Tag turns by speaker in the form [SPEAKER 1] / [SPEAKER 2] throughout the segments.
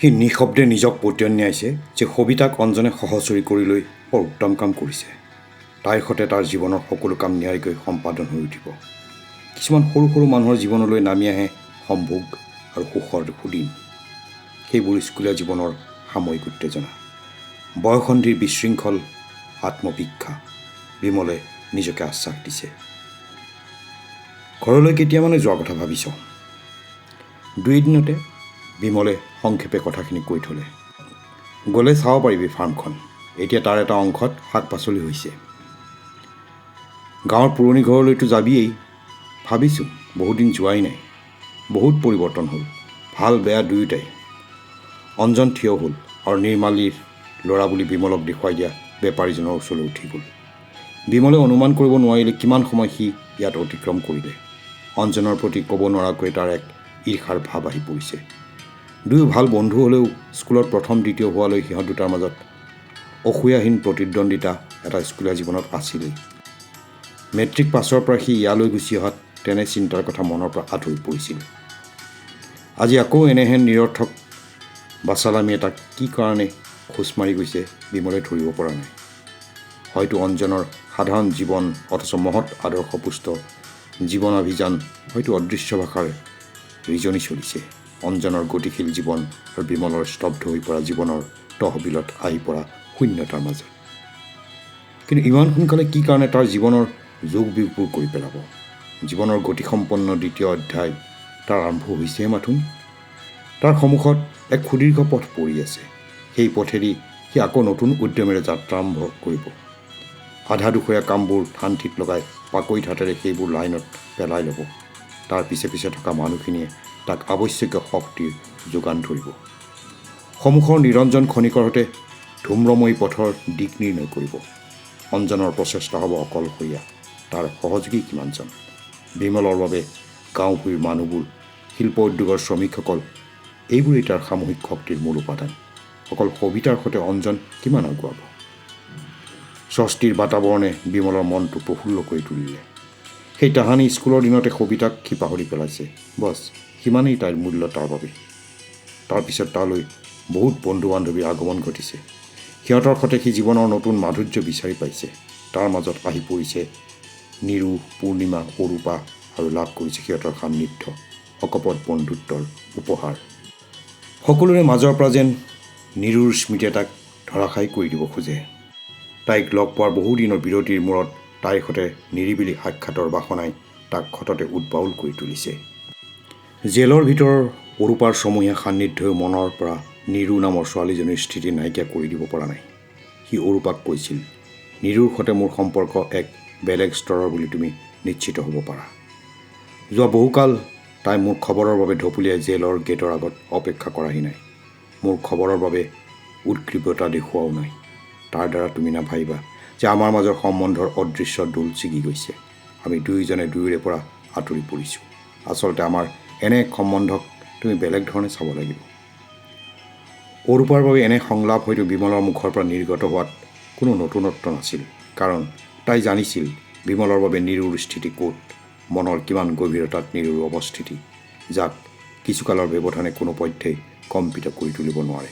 [SPEAKER 1] সি নিঃশব্দে নিজক পতিয়ন নিয়াইছে যে সবিতাক অঞ্জনে সহচৰী কৰি লৈ বৰ উত্তম কাম কৰিছে। তাইৰ সতে তাৰ জীৱনৰ সকলো কাম নিয়াৰিকৈ সম্পাদন হৈ উঠিব। কিছুমান সৰু সৰু মানুহৰ জীৱনলৈ নামি আহে সম্ভোগ আৰু সুখৰ সুদিন। সেইবোৰ স্কুলীয়া জীৱনৰ সাময়িক উত্তেজনা, বয়সন্ধিৰ বিশৃংখল আত্মবিক্ষা। বিমলে নিজকে আশ্বাস দিছে, ঘৰলৈ কেতিয়ামানে যোৱাৰ কথা ভাবিছ? 2 দিনতে বিমলে সংক্ষেপে কথাখিনি কৈ থলে। গ'লে চাব পাৰিবি ফাৰ্মখন। এতিয়া তাৰ এটা অংশত শাক পাচলি হৈছে। গাঁৱৰ পুৰণি ঘৰলৈতো যাবিয়েই। ভাবিছোঁ, বহুদিন যোৱাই নাই। বহুত পৰিৱৰ্তন হ'ল, ভাল বেয়া দুয়োটাই। অঞ্জন থিয় হ'ল আৰু নিৰ্মালীৰ ল'ৰা বুলি বিমলক দেখুৱাই দিয়া বেপাৰীজনৰ ওচৰলৈ উঠি গ'ল। বিমলে অনুমান কৰিব নোৱাৰিলে কিমান সময় সি ইয়াত অতিক্ৰম কৰিলে। অঞ্জনৰ প্ৰতি ক'ব নোৱাৰাকৈ তাৰ এক ঈৰ্ষাৰ ভাৱ আহি পৰিছে। দুয়ো ভাল বন্ধু হ'লেও স্কুলত প্ৰথম দ্বিতীয় হোৱালৈ সিহঁত দুটাৰ মাজত অসূয়াহীন প্ৰতিদ্বন্দ্বিতা এটা স্কুলীয়া জীৱনত আছিলেই। মেট্ৰিক পাছৰ পৰা সি ইয়ালৈ গুচি অহাত তেনে চিন্তাৰ কথা মনৰ পৰা আঁতৰি পৰিছিল। আজি আকৌ এনেহেন নিৰৰ্থক বাচালামীয়ে তাক কি কাৰণে খোজ মাৰি গৈছে বিমলে ধৰিব পৰা নাই। হয়তো অঞ্জনৰ সাধাৰণ জীৱন অথচ মহৎ আদৰ্শপুষ্ট জীৱনাভিযান হয়তো অদৃশ্য ভাষাৰ ৰিজনি চলিছে। অঞ্জনৰ গতিশীল জীৱন আৰু বিমলৰ স্তব্ধ হৈ পৰা জীৱনৰ তহবিলত আহি পৰা শূন্যতাৰ মাজত। কিন্তু ইমান সোনকালে কি কাৰণে তাৰ জীৱনৰ যোগ বিয়োগবোৰ কৰি পেলাব? জীৱনৰ গতিসম্পন্ন দ্বিতীয় অধ্যায় তাৰ আৰম্ভ হৈছেহে মাথোন। তাৰ সন্মুখত এক সুদীৰ্ঘ পথ পৰি আছে। সেই পথেদি সি আকৌ নতুন উদ্যমেৰে যাত্ৰা আৰম্ভ কৰিব। আধা দুখৰীয়া কামবোৰ ঠান ঠিক লগাই পাকৈত হাতেৰে সেইবোৰ লাইনত পেলাই ল'ব। তাৰ পিছে পিছে থকা মানুহখিনিয়ে তাক আৱশ্যকীয় শক্তিৰ যোগান ধৰিব। সন্মুখৰ নিৰঞ্জন খনিকৰ সৈতে ধূম্ৰময়ী পথৰ দিক নিৰ্ণয় কৰিব। অঞ্জনৰ প্ৰচেষ্টা হ'ব অকলশৰীয়া। তাৰ সহযোগী কিমানজন? বিমলৰ বাবে গাঁও ভূঁইৰ মানুহবোৰ, শিল্প উদ্যোগৰ শ্ৰমিকসকল, এইবোৰেই তাৰ সামূহিক শক্তিৰ মূল উপাদান। অকল সবিতাৰ সৈতে অঞ্জন কিমান আগুৱাব? স্বস্তিৰ বাতাৱৰণে বিমলৰ মনটো প্ৰফুল্ল কৰি তুলিলে। সেই তাহানি স্কুলৰ দিনতে সবিতাক সি পাহৰি পেলাইছে। বছ সিমানেই তাইৰ মূল্য তাৰ বাবে। তাৰপিছত তালৈ বহুত বন্ধু বান্ধৱীৰ আগমন ঘটিছে। সিহঁতৰ সৈতে সি জীৱনৰ নতুন মাধুৰ্য বিচাৰি পাইছে। তাৰ মাজত আহি পৰিছে নিৰু, পূৰ্ণিমা, অৰূপা আৰু লাভ কৰিছে সিহঁতৰ সান্নিধ্য, অকপট বন্ধুত্বৰ উপহাৰ। সকলোৰে মাজৰ পৰা যেন নিৰুৰ স্মৃতিয়ে তাক ধৰাশায়ী কৰি দিব খোজে। তাইক লগ পোৱাৰ বহুদিনৰ বিৰতিৰ মূৰত তাইৰ সৈতে নিৰিবিলি সাক্ষাতৰ বাসনাই তাক সততে উদ্বাউল কৰি তুলিছে। জেলৰ ভিতৰৰ অৰূপাৰ সমূহীয়া সান্নিধ্যই মনৰ পৰা নিৰু নামৰ ছোৱালীজনীৰ স্থিতি নাইকিয়া কৰি দিব পৰা নাই। সি অৰূপাক কৈছিল, নিৰুৰ সৈতে মোৰ সম্পৰ্ক এক বেলেগ স্তৰৰ বুলি তুমি নিশ্চিত হ'ব পাৰা। যোৱা বহুকাল তাই মোৰ খবৰৰ বাবে ঢপলিয়াই জেলৰ গেটৰ আগত অপেক্ষা কৰাহি নাই। মোৰ খবৰৰ বাবে উৎকৃপতা দেখুৱাও নাই। তাৰ দ্বাৰা তুমি নাভাবিবা যে আমাৰ মাজৰ সম্বন্ধৰ অদৃশ্য দোল ছিগি গৈছে। আমি দুয়োজনে দুয়োৰে পৰা আঁতৰি পৰিছোঁ। আচলতে আমাৰ এনে এক সম্বন্ধক তুমি বেলেগ ধৰণে চাব লাগিব। অৰূপাৰ বাবে এনে সংলাপ হয়তো বিমলৰ মুখৰ পৰা নিৰ্গত হোৱাত কোনো নতুনত্ব নাছিল। কাৰণ তাই জানিছিল বিমলৰ বাবে নিৰুৰ স্থিতি ক'ত, মনৰ কিমান গভীৰতাত নিৰুৰ অৱস্থিতি, যাক কিছুকালৰ ব্যৱধানে কোনো পধ্যেই কম্পিত কৰি তুলিব নোৱাৰে।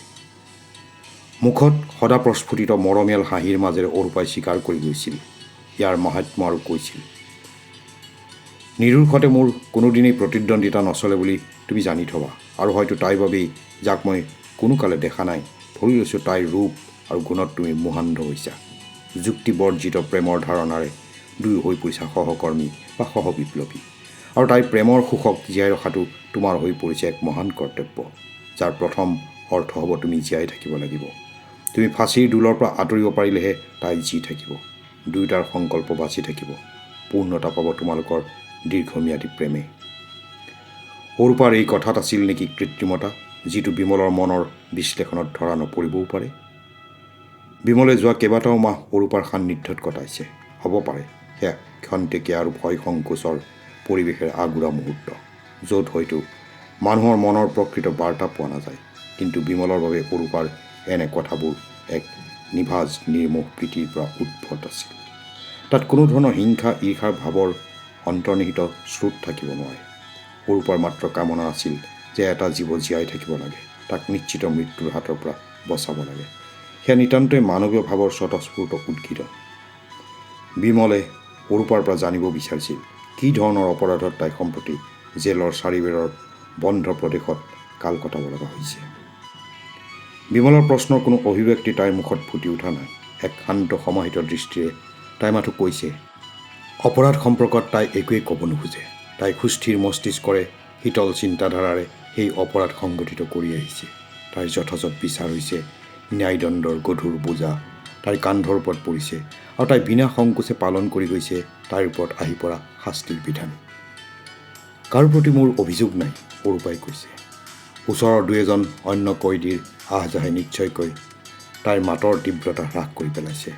[SPEAKER 1] মুখত সদা প্ৰস্ফুটিত মৰমীয়াল হাঁহিৰ মাজেৰে অৰূপাই স্বীকাৰ কৰি গৈছিল ইয়াৰ মাহাত্ম্য আৰু কৈছিল, নিৰুৰ সৈতে মোৰ কোনোদিনেই প্ৰতিদ্বন্দ্বিতা নচলে বুলি তুমি জানি থবা। আৰু হয়তো তাইৰ বাবেই, যাক মই কোনো কালে দেখা নাই, ধৰি লৈছোঁ তাইৰ ৰূপ আৰু গুণত তুমি মোহান্ধ হৈছা। যুক্তিবৰ্জিত প্ৰেমৰ ধাৰণাৰে দুয়ো হৈ পৰিছা সহকৰ্মী বা সহবিপ্লৱী। আৰু তাইৰ প্ৰেমৰ সুখক জীয়াই ৰখাটো তোমাৰ হৈ পৰিছে এক মহান কৰ্তব্য, যাৰ প্ৰথম অৰ্থ হ'ব তুমি জীয়াই থাকিব লাগিব। তুমি ফাঁচীৰ দোলৰ পৰা আঁতৰিব পাৰিলেহে তাই জি থাকিব। দুয়োটাৰ সংকল্প বাচি থাকিব। পূৰ্ণতা পাব তোমালোকৰ দীৰ্ঘম্যাদী প্ৰেমে। অৰূপাৰ এই কথাত আছিল নেকি কৃত্ৰিমতা, যিটো বিমলৰ মনৰ বিশ্লেষণত ধৰা নপৰিবও পাৰে। বিমলে যোৱা কেইবাটাও মাহ অৰূপাৰ সান্নিধ্যত কটাইছে। হ'ব পাৰে সেয়া ক্ষন্তেকীয়া আৰু ভয় সংকোচৰ পৰিৱেশেৰ আগুৰা মুহূৰ্ত, য'ত হয়তো মানুহৰ মনৰ প্ৰকৃত বাৰ্তা পোৱা নাযায়। কিন্তু বিমলৰ বাবে অৰূপাৰ এনে কথাবোৰ এক নিভাঁজ নিৰ্মোহ প্ৰীতিৰ পৰা উদ্ভৱ আছিল। তাত কোনো ধৰণৰ হিংসা ঈৰ্ষাৰ ভাৱৰ অন্তৰ্নিহিত স্ৰোত থাকিব নোৱাৰে। অৰূপাৰ মাত্ৰ কামনা আছিল যে এটা জীৱ জীয়াই থাকিব লাগে, তাক নিশ্চিত মৃত্যুৰ হাতৰ পৰা বচাব লাগে। সেয়া নিতান্তই মানৱীয় ভাৱৰ স্বতঃস্ফূৰ্ত উদ্গীত। বিমলে অৰূপাৰ পৰা জানিব বিচাৰিছিল কি ধৰণৰ অপৰাধত তাই সম্প্ৰতি জেলৰ চাৰিবেৰৰ বন্ধ প্ৰদেশত কাল কটাব লগা হৈছে। বিমলৰ প্ৰশ্নৰ কোনো অভিব্যক্তি তাইৰ মুখত ফুটি উঠা নাই। এক শান্ত সমাহিত দৃষ্টিৰে তাই মাথো কৈছে। অপৰাধ সম্পৰ্কত তাই একোৱেই ক'ব নোখোজে। তাই সুস্থিৰ মস্তিষ্কৰে শীতল চিন্তাধাৰাৰে সেই অপৰাধ সংগঠিত কৰি আহিছে। তাইৰ যথাযথ বিচাৰ হৈছে ন্যায়দণ্ডৰ গধুৰ বোজা তাইৰ কান্ধৰ ওপৰত পৰিছে আৰু তাই বিনা সংকোচে পালন কৰি গৈছে তাইৰ ওপৰত আহি পৰা শাস্তিৰ বিধান। কাৰো প্ৰতি মোৰ অভিযোগ নাই, অৰূপাই কৈছে। ওচৰৰ দুই এজন অন্য কয়দীৰ আহযাহে নিশ্চয়কৈ তাইৰ মাতৰ তীব্ৰতা হ্ৰাস কৰি পেলাইছে।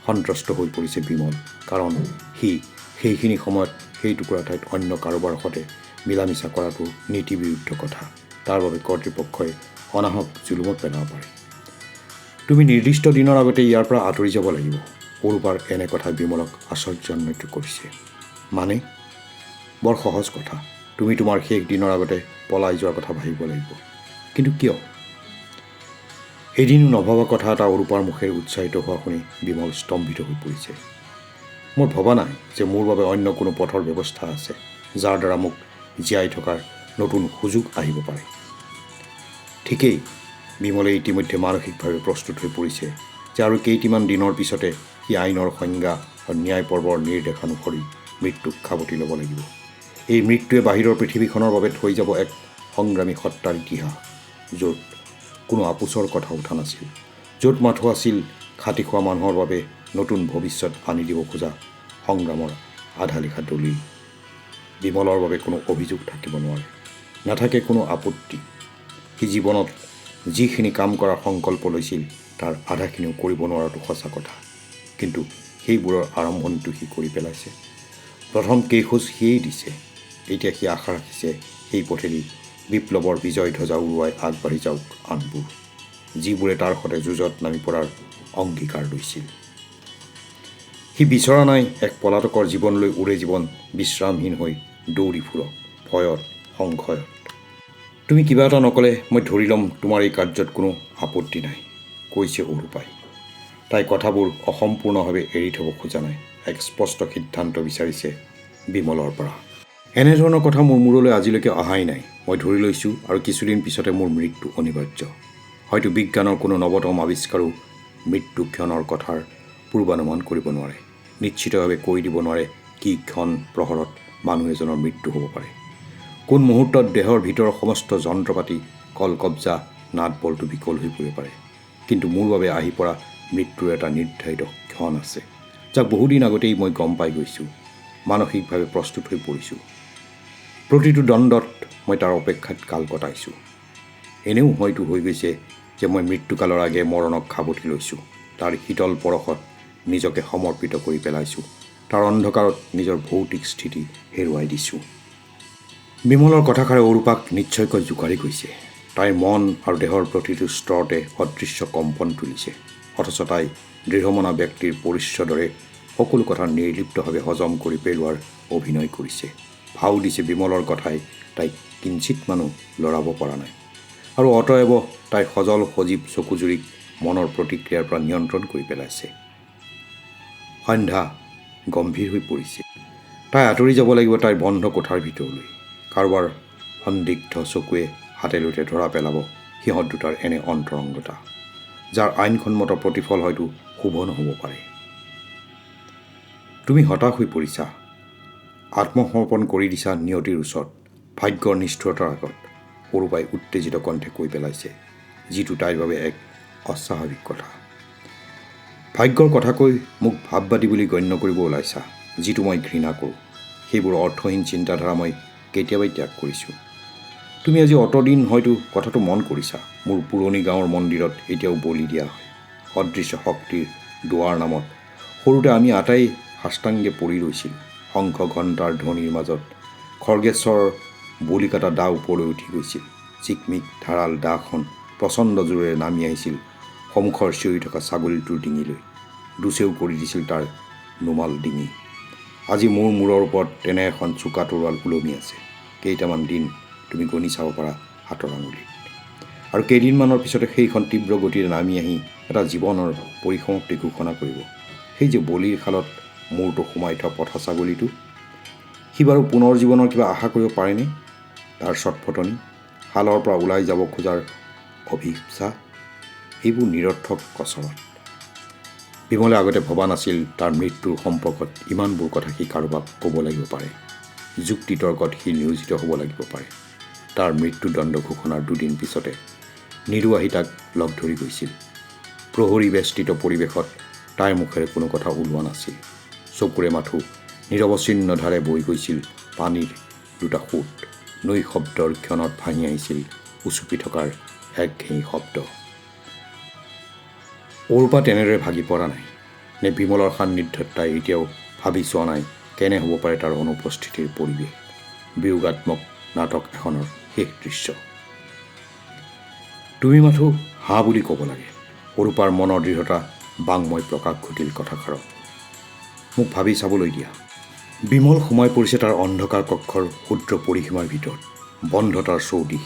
[SPEAKER 1] সন্ত্ৰস্ত হৈ পৰিছে বিমল, কাৰণ সি সেইখিনি সময়ত সেই টুকুৰা ঠাইত অন্য কাৰোবাৰ সৈতে মিলা মিছা কৰাটো নীতিবিৰুদ্ধ কথা। তাৰ বাবে কৰ্তৃপক্ষই অনাহক জুলুমত পেলাব পাৰে। তুমি নিৰ্দিষ্ট দিনৰ আগতে ইয়াৰ পৰা আঁতৰি যাব লাগিব। অৰূপাৰ এনে কথাই বিমলক আশ্চৰ্যান্বিত কৰিছে। মানে বৰ সহজ কথা, তুমি তোমাৰ শেষ দিনৰ আগতে পলাই যোৱাৰ কথা ভাবিব লাগিব। কিন্তু কিয়? এদিনো নভবা কথা এটা অৰূপাৰ মুখেৰে উচ্চাৰিত হোৱা শুনি বিমল স্তম্ভিত হৈ পৰিছে। মই ভবা নাই যে মোৰ বাবে অন্য কোনো পথৰ ব্যৱস্থা আছে যাৰ দ্বাৰা মোক জীয়াই থকাৰ নতুন সুযোগ আহিব পাৰে। ঠিকেই, বিমলে ইতিমধ্যে মানসিকভাৱে প্ৰস্তুত হৈ পৰিছে যে আৰু কেইটিমান দিনৰ পিছতে সি আইনৰ সংজ্ঞা আৰু ন্যায় পৰ্বৰ নিৰ্দেশানুসৰি মৃত্যুক সাৱটি ল'ব লাগিব। এই মৃত্যুৱে বাহিৰৰ পৃথিৱীখনৰ বাবে থৈ যাব এক সংগ্ৰামী সত্তাৰ ইতিহাস, য'ত কোনো আপোচৰ কথা উঠা নাছিল, য'ত মাথো আছিল খাটি খোৱা মানুহৰ বাবে নতুন ভৱিষ্যত আনি দিব খোজা সংগ্ৰামৰ আধা লিখা দলিল। বিমলৰ বাবে কোনো অভিযোগ থাকিব নোৱাৰে, নাথাকে কোনো আপত্তি। সি জীৱনত যিখিনি কাম কৰাৰ সংকল্প লৈছিল তাৰ আধাখিনিও কৰিব নোৱাৰাটো সঁচা কথা, কিন্তু সেইবোৰৰ আৰম্ভণিটো সি কৰি পেলাইছে। প্ৰথম কেইখোজ সিয়েই দিছে। এতিয়া সি আশা ৰাখিছে সেই পথেদি বিপ্লৱৰ বিজয় ধ্বজা উৰুৱাই আগবাঢ়ি যাওক আনবোৰ, যিবোৰে তাৰ সৈতে যুঁজত নামি পৰাৰ অংগীকাৰ লৈছিল। সি বিচৰা নাই এক পলাতকৰ জীৱনলৈ উৰে জীৱন বিশ্ৰামহীন হৈ দৌৰি ফুৰক ভয়ত সংশয়ত। তুমি কিবা এটা নক'লে মই ধৰি ল'ম তোমাৰ এই কাৰ্যত কোনো আপত্তি নাই, কৈছে অৰূপাই। তাই কথাবোৰ অসম্পূৰ্ণভাৱে এৰি থ'ব খোজা নাই, এক স্পষ্ট সিদ্ধান্ত বিচাৰিছে বিমলৰ পৰা। এনেধৰণৰ কথা মোৰ মূৰলৈ আজিলৈকে অহাই নাই। মই ধৰি লৈছোঁ আৰু কিছুদিন পিছতে মোৰ মৃত্যু অনিবাৰ্য। হয়তো বিজ্ঞানৰ কোনো নৱতম আৱিষ্কাৰো মৃত্যুক্ষণৰ কথাৰ পূৰ্বানুমান কৰিব নোৱাৰে, নিশ্চিতভাৱে কৈ দিব নোৱাৰে কি ক্ষণ প্ৰহৰত মানুহ এজনৰ মৃত্যু হ'ব পাৰে, কোন মুহূৰ্তত দেহৰ ভিতৰৰ সমস্ত যন্ত্ৰপাতি কলকব্জা নাট বল্টু বিকল হৈ পৰিব পাৰে। কিন্তু মোৰ বাবে আহি পৰা মৃত্যুৰ এটা নিৰ্ধাৰিত ক্ষণ আছে, যাক বহুদিন আগতেই মই গম পাই গৈছোঁ, মানসিকভাৱে প্ৰস্তুত হৈ পৰিছোঁ। প্ৰতিটো দণ্ডত মই তাৰ অপেক্ষাত কাল কটাইছোঁ। এনেও হয়তো হৈ গৈছে যে মই মৃত্যুকালৰ আগে মৰণক সাৱটি লৈছোঁ, তাৰ শীতল পৰশত নিজকে সমৰ্পিত কৰি পেলাইছোঁ, তাৰ অন্ধকাৰত নিজৰ ভৌতিক স্থিতি হেৰুৱাই দিছোঁ। বিমলৰ কথাষাৰে অৰূপাক নিশ্চয়কৈ জোকাৰি গৈছে। তাইৰ মন আৰু দেহৰ প্ৰতিটো স্তৰতে অদৃশ্য কম্পন তুলিছে, অথচ তাই দৃঢ়মনা ব্যক্তিৰ পৰিশ্ৰদৰে সকলো কথা নিৰ্লিপ্তভাৱে হজম কৰি পেলোৱাৰ অভিনয় কৰিছে। ভাও দিছে বিমলৰ কথাই তাইক কিঞ্চিত মানুহ লৰাব পৰা নাই, আৰু অতএৱ তাইৰ সজল সজীৱ চকুজুৰিক মনৰ প্ৰতিক্ৰিয়াৰ পৰা নিয়ন্ত্ৰণ কৰি পেলাইছে। সন্ধ্যা গম্ভীৰ হৈ পৰিছে। তাই আঁতৰি যাব লাগিব তাইৰ বন্ধ কোঠাৰ ভিতৰলৈ। কাৰোবাৰ সন্দিগ্ধ চকুৱে হাতেলৈতে ধৰা পেলাব সিহঁত দুটাৰ এনে অন্তৰংগতা, যাৰ আইনসন্মত প্ৰতিফল হয়তো শুভ নহ'ব পাৰে। তুমি হতাশ হৈ পৰিছা, আত্মসমৰ্পণ কৰি দিছা নিয়তিৰ ওচৰত, ভাগ্যৰ নিষ্ঠুৰতাৰ আগত, অৰূপাই উত্তেজিত কণ্ঠে কৈ পেলাইছে, যিটো তাইৰ বাবে এক অস্বাভাৱিক কথা। ভাগ্যৰ কথা কৈ মোক ভাৱবাদী বুলি গণ্য কৰিব ওলাইছা, যিটো মই ঘৃণা কৰোঁ। সেইবোৰ অৰ্থহীন চিন্তাধাৰা মই কেতিয়াবাই ত্যাগ কৰিছোঁ। তুমি আজি অতদিন হয়তো কথাটো মন কৰিছা, মোৰ পুৰণি গাঁৱৰ মন্দিৰত এতিয়াও বলি দিয়া হয়। অদৃশ্য শক্তিৰ দুৱাৰ নামত সৰুতে আমি আটাই সাষ্টাংগে পৰি ৰৈছিলোঁ। শংখ ঘণ্টাৰ ধ্বনিৰ মাজত খৰ্গেশ্বৰৰ বলি কটা দা ওপৰলৈ উঠি গৈছিল। চিকমিক ধাৰাল দাখন প্ৰচণ্ড জোৰেৰে নামি আহিছিল সন্মুখৰ চিঞৰি থকা ছাগলীটোৰ ডিঙিলৈ, দুচেও কৰি দিছিল তাৰ নোমাল ডিঙি। আজি মোৰ মূৰৰ ওপৰত তেনে এখন চোকা তৰোৱাল ওলমি আছে, কেইটামান দিন তুমি গণি চাব পাৰা হাতৰ আঙুলিত। আৰু কেইদিনমানৰ পিছতে সেইখন তীব্ৰ গতিৰে নামি আহি এটা জীৱনৰ পৰিসমাপ্তি ঘোষণা কৰিব। সেই যে বলিৰ শালত মূৰটো সোমাই থোৱা পথা ছাগলীটো, সি বাৰু পুনৰ জীৱনৰ কিবা আশা কৰিব পাৰেনে? তাৰ ছটফটনি, শালৰ পৰা ওলাই যাব খোজাৰ অভিপ্সা, এইবোৰ নিৰৰ্থক কচৰত। বিমলে আগতে ভবা নাছিল তাৰ মৃত্যুৰ সম্পৰ্কত ইমানবোৰ কথা সি কাৰোবাক ক'ব লাগিব পাৰে। যুক্তিতৰ্কত সি নিয়োজিত হ'ব লাগিব পাৰে। তাৰ মৃত্যুদণ্ড ঘোষণাৰ দুদিন পিছতে নিৰু আহি তাক লগ ধৰি গৈছিল। প্ৰহৰী বেষ্টিত পৰিৱেশত তাইৰ মুখেৰে কোনো কথা ওলোৱা নাছিল। চকুৰে মাথো নিৰৱচ্ছিন্ন ধাৰে বৈ গৈছিল পানীৰ দুটা সোঁত। নৈ শব্দৰ ক্ষণত ভাঙি আহিছিল উচুপি থকাৰ একঘেঁহি শব্দ। অৰূপা তেনেদৰে ভাগি পৰা নাই নে বিমলৰ সান্নিধ্যত তাই এতিয়াও ভাবি চোৱা নাই কেনে হ'ব পাৰে তাৰ অনুপস্থিতিৰ পৰিৱেশ। বিয়োগাত্মক নাটক এখনৰ শেষ দৃশ্য। তুমি মাথো হা বুলি ক'ব লাগে। অৰূপাৰ মনৰ দৃঢ়তা বাংময় প্ৰকাশ ঘটিল কথাষাৰত। মোক ভাবি চাবলৈ দিয়া। বিমল সোমাই পৰিছে তাৰ অন্ধকাৰ কক্ষৰ ক্ষুদ্ৰ পৰিসীমাৰ ভিতৰত। বন্ধ তাৰ চৌদিশ।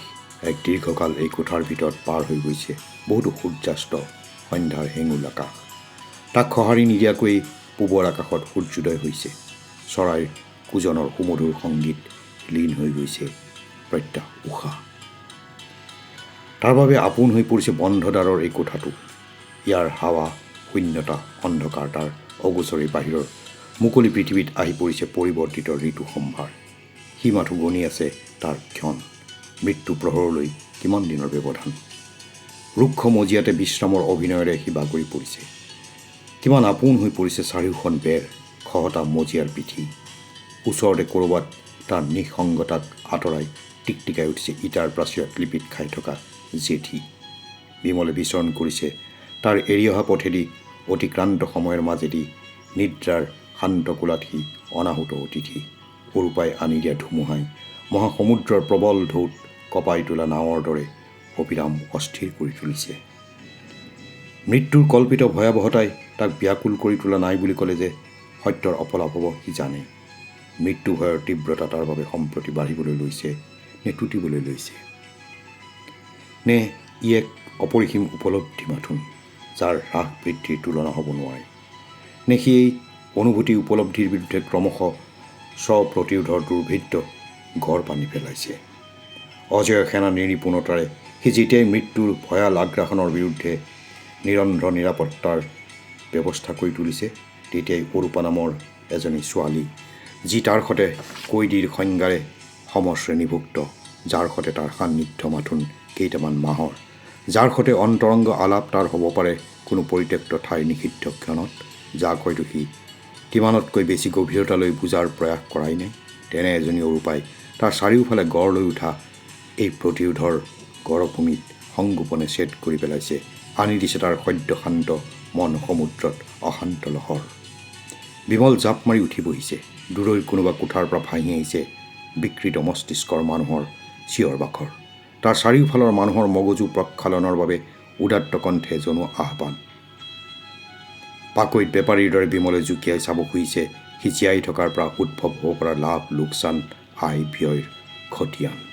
[SPEAKER 1] এক দীৰ্ঘকাল এই কোঠাৰ ভিতৰত পাৰ হৈ গৈছে বহুতো সূৰ্যাস্ত, সন্ধ্যাৰ হেঙুল আকাশ। তাক সঁহাৰি নিদিয়াকৈয়ে পূবৰ আকাশত সূৰ্যোদয় হৈছে। চৰাইৰ কুজনৰ সুমধুৰ সংগীত লীন হৈ গৈছে প্ৰত্যাহ উষা। তাৰ বাবে আপোন হৈ পৰিছে বন্ধ দ্বাৰৰ এই কোঠাটো। ইয়াৰ হাৱা, শূন্যতা, অন্ধকাৰ, তাৰ অগোচৰী বাহিৰৰ মুকলি পৃথিৱীত আহি পৰিছে পৰিৱৰ্তিত ঋতু সম্ভাৰ। সি মাথো গণি আছে তাৰ ক্ষণ। মৃত্যু প্ৰহৰলৈ কিমান দিনৰ ব্যৱধান। ৰুক্ষ মজিয়াতে বিশ্ৰামৰ অভিনয়েৰে সি বাগৰি পৰিছে। কিমান আপোন হৈ পৰিছে চাৰিওখন বেৰ, খহটা মজিয়াৰ পিঠি। ওচৰতে ক'ৰবাত তাৰ নিঃসংগতাক আঁতৰাই টিকটিকাই উঠিছে ইটাৰ প্ৰাচীৰত লিপিত খাই থকা জেঠী। বিমলে বিচৰণ কৰিছে তাৰ এৰি অহা পথেদি অতিক্ৰান্ত সময়ৰ মাজেদি। নিদ্ৰাৰ শান্ত কোলাত সি অনাহুত অতিথি। অৰূপাই আনি দিয়া ধুমুহাই মহাসমুদ্ৰৰ প্ৰবল ঢৌত কঁপাই তোলা নাৱৰ দৰে অবিৰাম অস্থিৰ কৰি তুলিছে। মৃত্যুৰ কল্পিত ভয়াৱহতাই তাক ব্যাকুল কৰি তোলা নাই বুলি ক'লে যে সত্যৰ অপলাপ হ'ব সি জানে। মৃত্যু ভয়ৰ তীব্ৰতা তাৰ বাবে সম্প্ৰতি বাঢ়িবলৈ লৈছে নে টুটিবলৈ লৈছে? নে ই এক অপৰিসীম উপলব্ধি মাথোন, যাৰ হ্ৰাস বৃদ্ধিৰ তুলনা হ'ব নোৱাৰে? নে সি এই অনুভূতি উপলব্ধিৰ বিৰুদ্ধে ক্ৰমশ স্বপ্ৰতিৰোধৰ দুৰ্ভেদ্য গড় পানি পেলাইছে? অজয় সেনা নিপুণতাৰে সি যেতিয়াই মৃত্যুৰ ভয়াল আগ্ৰাসনৰ বিৰুদ্ধে নিৰন্ধ্ৰ নিৰাপত্তাৰ ব্যৱস্থা কৰি তুলিছে, তেতিয়াই অৰূপা নামৰ এজনী ছোৱালী, যি তাৰ সতে কৈদীৰ সংজ্ঞাৰে সমশ্ৰেণীভুক্ত, যাৰ সতে তাৰ সান্নিধ্য মাথোন কেইটামান মাহৰ, যাৰ সতে অন্তৰংগ আলাপ তাৰ হ'ব পাৰে কোনো পৰিত্যক্ত ঠাইৰ নিষিদ্ধ ক্ষণত, যাক হয়তো সি কিমানতকৈ বেছি গভীৰতালৈ বুজাৰ প্ৰয়াস কৰাই নাই, তেনে এজনী অৰূপাই তাৰ চাৰিওফালে গঢ় লৈ উঠা এই প্ৰতিৰোধৰ গড়ভূমিত সংগোপনে ছেদ কৰি পেলাইছে, আনি দিছে তাৰ সদ্য শান্ত মন সমুদ্ৰত অশান্ত লহৰ। বিমল জাপ মাৰি উঠি বহিছে। দূৰৈৰ কোনোবা কোঠাৰ পৰা ভাঁহি আহিছে বিকৃত মস্তিষ্কৰ মানুহৰ চিঞৰ বাখৰ। তাৰ চাৰিওফালৰ মানুহৰ মগজু প্ৰক্ষালনৰ বাবে উদাত্ত কণ্ঠে জনোৱা আহ্বান। পাকৈত বেপাৰীৰ দৰে বিমলে জুকিয়াই চাব খুজিছে সি জীয়াই থকাৰ পৰা উদ্ভৱ হ'ব পৰা লাভ, লোকচান, আয় ব্যয়ৰ খতিয়ান।